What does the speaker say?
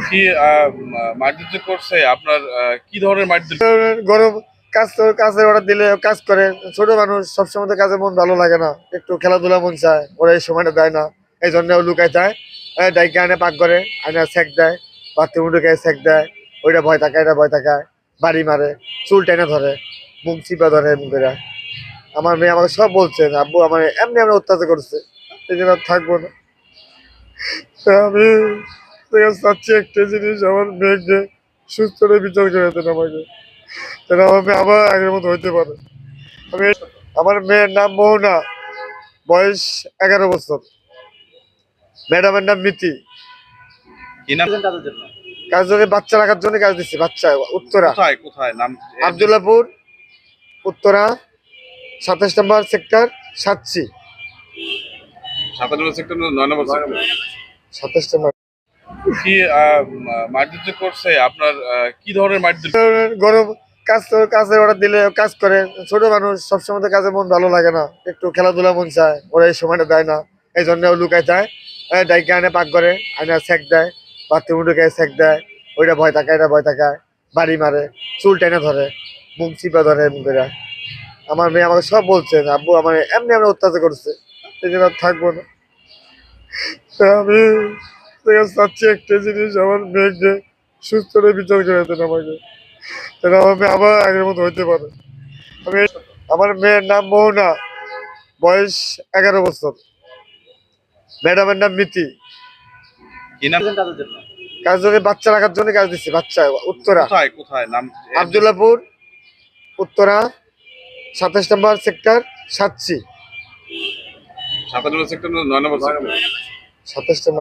কি মারধর যে করছে আপনার কি ধরনের মারধর? গরম কাজের অর্ডার দিলে কাজ করে। ছোট মানুষ, সবসময় তো কাজে মন ভালো লাগে না, একটু খেলাধুলা মন চায়, ওরা এই সময়টা দেয় না। এই জন্য ও লুকায় যায়, ডাইকে আনে পাক করে, আনে সেক দেয়, বাথরুম ঢুকে সেক দেয়। ওইটা ভয় থাকায়, এটা ভয় থাকায় বাড়ি মারে, চুল টেনে ধরে, মুখ চিপা ধরে মুখেরা। আমার মেয়ে আমাকে সব বলছে যে, আব্বু আমার এমনি আমরা অত্যাচার করছে, এই জন্য আর থাকবো না। তা আমি তোর কাছে চাচ্ছি একটা জিনিস, আমার মেয়েকে সুস্থ করে বিচার করে দেন আমাকে, যেন আমার মেয়ে আবার আগের মতো হইতে পারে। আমি আমার মেয়ের নাম মোহনা, বয়স 11 বছর। ম্যাডামের নাম মিতি। কি নাম? কাজ জন্য বাচ্চা রাখার জন্য কাজ দিচ্ছি, বাচ্চা উত্তরা, কোথায় কোথায় নাম? আবদুল্লাপুর, উত্তরা, 27 নম্বর সেক্টর, সাতচি। 57 সেক্টর, 9 নম্বর সেক্টর। 27 নম্বর। কি মারধর যে করছে আপনার কি ধরনের মারধর? গরম কাজের অর্ডার দিলে কাজ করে। ছোট মানুষ, সবসময় তো কাজে মন ভালো লাগে না, একটু খেলাধুলা মন চায়, ওরা এই সময়টা দেয় না। এই জন্য ও লুকায় যায়, ডাইকে আনে পাক করে, আনে সেক দেয়, বাথরুম ঢুকে সেক দেয়। ওইটা ভয় থাকায়, এটা ভয় থাকায় বাড়ি মারে, চুল টেনে ধরে, মুখ চিপা ধরে মুখেরা। আমার মেয়ে আমাকে সব বলছে যে, আব্বু আমার এমনি আমরা অত্যাচার করছে, এই জন্য আর থাকবো না। তা আমি তোর কাছে চাচ্ছি একটা জিনিস, আমার মেয়েকে সুস্থ করে বিচার করে দেন আমাকে, যেন আমার মেয়ে আবার আগের মতো হইতে পারে। আমি আমার মেয়ের নাম মোহনা, বয়স 11 বছর। ম্যাডামের নাম মিতি। কি নাম? কাজ জন্য বাচ্চা রাখার জন্য কাজ দিচ্ছি, বাচ্চা উত্তরা, কোথায় কোথায় নাম? আবদুল্লাপুর, উত্তরা, 27 নম্বর সেক্টর, সাতচি। 57 সেক্টর, 9 নম্বর সেক্টর। 27 নম্বর।